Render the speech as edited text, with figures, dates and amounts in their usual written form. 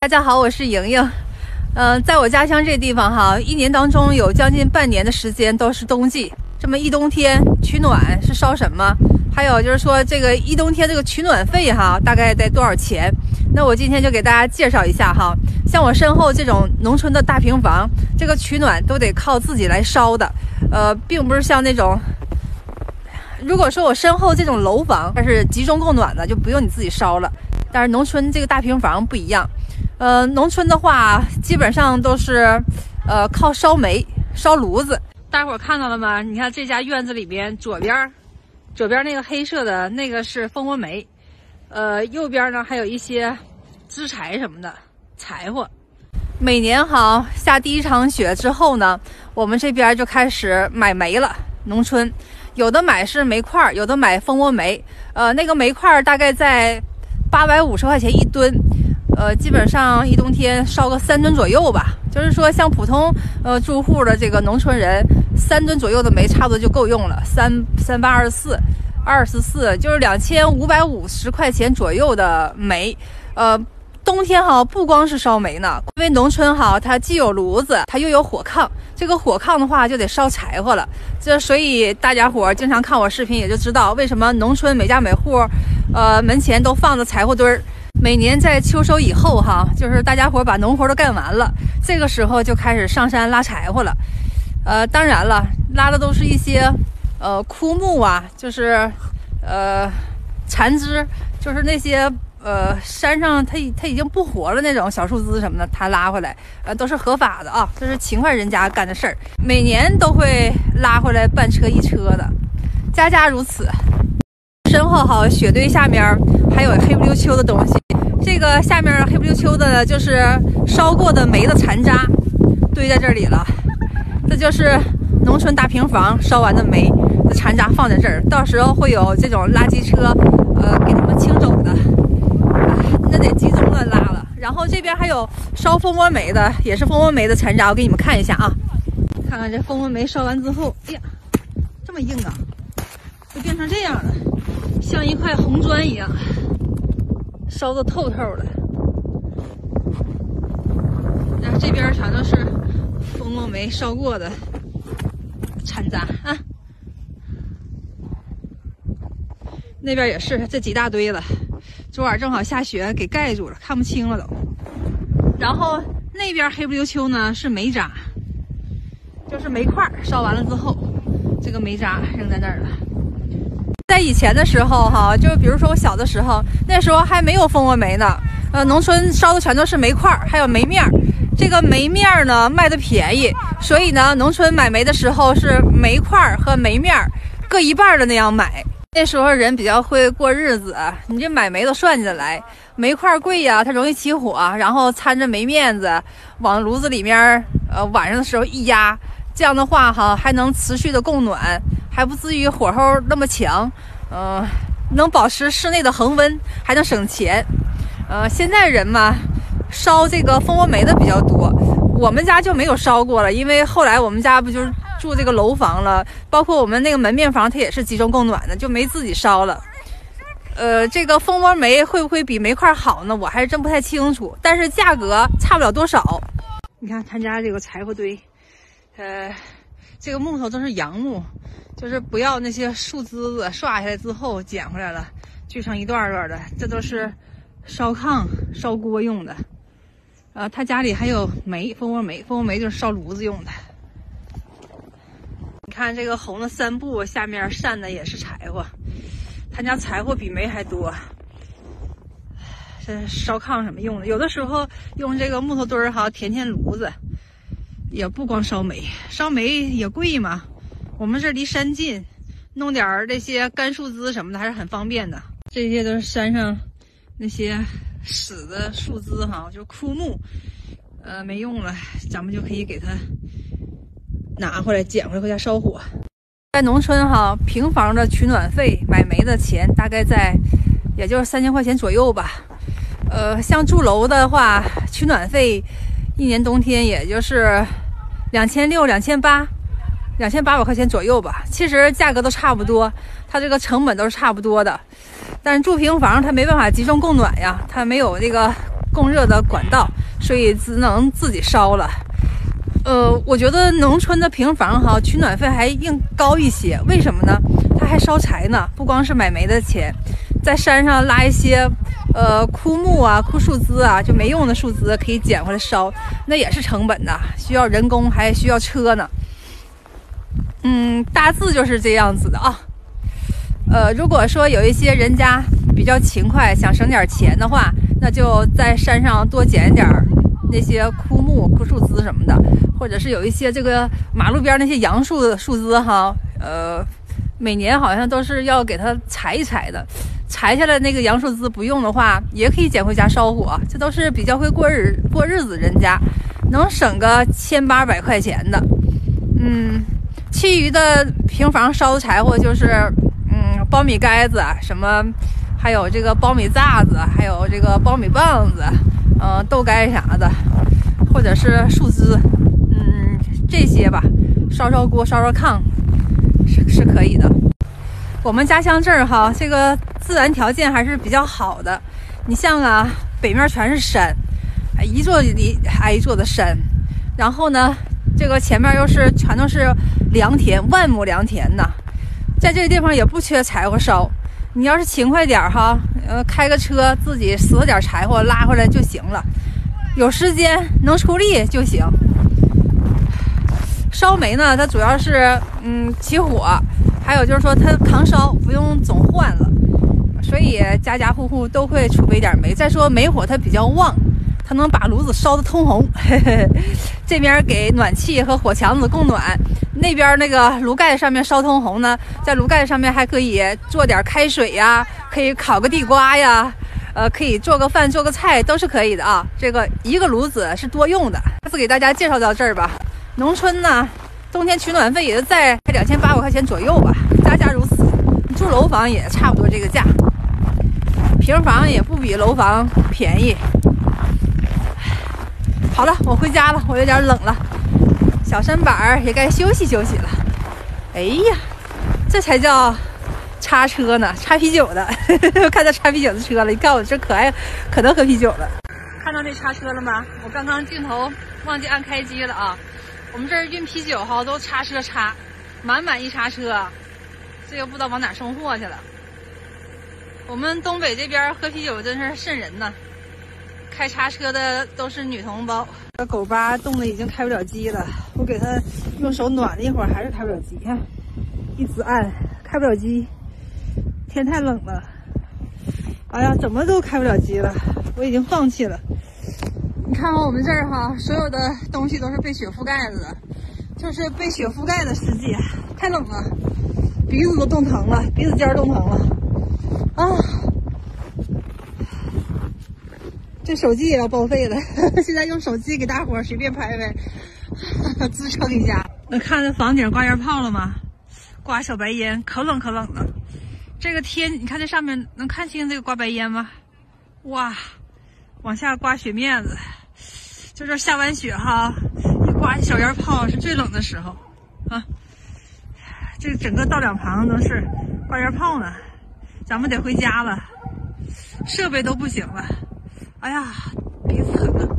大家好，我是莹莹。在我家乡这地方哈，一年当中有将近半年的时间都是冬季。这么一冬天取暖是烧什么？还有就是说这个一冬天这个取暖费哈，大概得多少钱？那我今天就给大家介绍一下哈。像我身后这种农村的大平房，这个取暖都得靠自己来烧的，并不是像那种。如果说我身后这种楼房它是集中供暖的，就不用你自己烧了。但是农村这个大平房不一样，农村的话基本上都是靠烧煤、烧炉子。大伙看到了吗？你看这家院子里边，左边那个黑色的那个是蜂窝煤，右边呢还有一些支柴什么的柴火。每年哈下第一场雪之后呢，我们这边就开始买煤了。农村有的买是煤块，有的买蜂窝煤，那个煤块大概在850块钱一吨，基本上一冬天烧个3吨左右吧。就是说像普通住户的这个农村人，3吨左右的煤差不多就够用了。3×8=24，24就是2550块钱左右的煤。冬天哈不光是烧煤呢，因为农村哈它既有炉子，它又有火炕。这个火炕的话就得烧柴火了，所以大家伙经常看我视频也就知道为什么农村每家每户门前都放着柴火堆儿。每年在秋收以后哈，就是大家伙把农活都干完了，这个时候就开始上山拉柴火了。当然了，拉的都是一些枯木啊，就是残枝，就是那些山上它已经不活了那种小树枝什么的，它拉回来，都是合法的啊，这是勤快人家干的事儿，每年都会拉回来半车一车的，家家如此。身后好雪堆下面还有黑不溜秋的东西，这个下面黑不溜秋的就是烧过的煤的残渣堆在这里了，这就是农村大平房烧完的煤的残渣放在这儿，到时候会有这种垃圾车给他们清走的。那得集中的拉了。然后这边还有烧蜂窝煤的，也是蜂窝煤的残渣，我给你们看一下啊。看看这蜂窝煤烧完之后，哎呀，这么硬啊，就变成这样了，像一块红砖一样，烧得透透的。然后这边全都是蜂窝煤烧过的残渣啊。那边也是，这几大堆了。昨晚正好下雪给盖住了，看不清了都。然后那边黑不溜秋呢是煤渣，就是煤块烧完了之后，这个煤渣扔在那儿了。在以前的时候哈，就比如说我小的时候，那时候还没有蜂窝煤呢，农村烧的全都是煤块，还有煤面。这个煤面呢卖的便宜，所以呢农村买煤的时候是煤块和煤面各一半的那样买。那时候人比较会过日子，你这买煤都算计得来。煤块贵呀，它容易起火，然后掺着煤面子往炉子里面，晚上的时候一压，这样的话哈还能持续的供暖，还不至于火候那么强，能保持室内的恒温，还能省钱。现在人嘛，烧这个蜂窝煤的比较多，我们家就没有烧过了，因为后来我们家不就是住这个楼房了，包括我们那个门面房它也是集中供暖的，就没自己烧了。这个蜂窝煤会不会比煤块好呢？我还是真不太清楚，但是价格差不了多少。你看他家这个柴火堆，这个木头都是杨木，就是不要那些树枝子刷下来之后捡回来了，锯成一段段的，这都是烧炕烧锅用的。他家里还有煤，蜂窝煤，蜂窝煤就是烧炉子用的。你看这个红的3步下面扇的也是柴火，他家柴火比煤还多。这烧炕什么用的，有的时候用这个木头堆儿哈填炉子，也不光烧煤，烧煤也贵嘛。我们这离山近，弄点这些干树枝什么的还是很方便的。这些都是山上那些死的树枝哈，就是枯木，没用了，咱们就可以给它拿回来捡回来回家烧火。在农村哈，平房的取暖费买煤的钱大概也就是3000块钱左右吧。像住楼的话，取暖费一年冬天也就是2600、2800块钱左右吧。其实价格都差不多，它这个成本都是差不多的。但是住平房它没办法集中供暖呀，它没有这个供热的管道，所以只能自己烧了。我觉得农村的平房哈，取暖费还应高一些。为什么呢？它还烧柴呢，不光是买煤的钱，在山上拉一些枯木啊、枯树枝啊，就没用的树枝可以捡回来烧，那也是成本的，需要人工，还需要车呢。大致就是这样子的啊。如果说有一些人家比较勤快，想省点钱的话，那就在山上多捡一点那些枯木、枯树枝什么的，或者是有一些这个马路边那些杨树的树枝哈，每年好像都是要给它裁一裁的，裁下来那个杨树枝不用的话，也可以捡回家烧火。这都是比较会过日子人家，能省个1800块钱的。其余的平房烧柴火就是苞米盖子什么，还有这个苞米蚱子，还有这个苞米棒子，豆干啥的，或者是树枝，这些吧，烧烧锅、烧烧炕是可以的。我们家乡这儿哈，这个自然条件还是比较好的。你像啊，北面全是山，一座里挨一座的山，然后呢，这个前面又是全都是良田，万亩良田呐。在这个地方也不缺柴火烧，你要是勤快点哈，开个车自己拾点柴火拉回来就行了。有时间能出力就行。烧煤呢，它主要是起火，还有就是说它扛烧，不用总换了，所以家家户户都会储备点煤。再说煤火它比较旺，它能把炉子烧得通红。这边给暖气和火墙子供暖，那边那个炉盖上面烧通红呢，在炉盖上面还可以做点开水呀，可以烤个地瓜呀，可以做个饭做个菜都是可以的啊。这个一个炉子是多用的。这次给大家介绍到这儿吧。农村呢，冬天取暖费也是在2800块钱左右吧，家家如此。你住楼房也差不多这个价，平房也不比楼房便宜。好了，我回家了，我有点冷了，小身板也该休息休息了。哎呀，这才叫擦车呢，擦啤酒的。看到擦啤酒的车了，你看我这可能喝啤酒了。看到那擦车了吗？我刚刚镜头忘记按开机了啊。我们这儿运啤酒哈，都擦车擦，满一擦车，这个不知道往哪送货去了。我们东北这边喝啤酒真是瘆人呐，开擦车的都是女同胞。这狗巴冻得已经开不了机了，我给它用手暖了一会儿，还是开不了机。看，一直按开不了机，天太冷了。哎呀，怎么都开不了机了，我已经放弃了。你看我们这儿哈，所有的东西都是被雪覆盖了的，就是被雪覆盖的世界，太冷了，鼻子都冻疼了，鼻子尖冻疼了啊！这手机也要报废了，现在用手机给大伙随便拍拍，支撑一下。能看见房顶挂烟炮了吗？挂小白烟，可冷了。这个天，你看这上面能看清这个挂白烟吗？哇，往下挂雪面子。就这下完雪哈，一刮小烟炮是最冷的时候啊！这整个道两旁都是挂烟炮呢，咱们得回家了，设备都不行了。哎呀，鼻子疼了。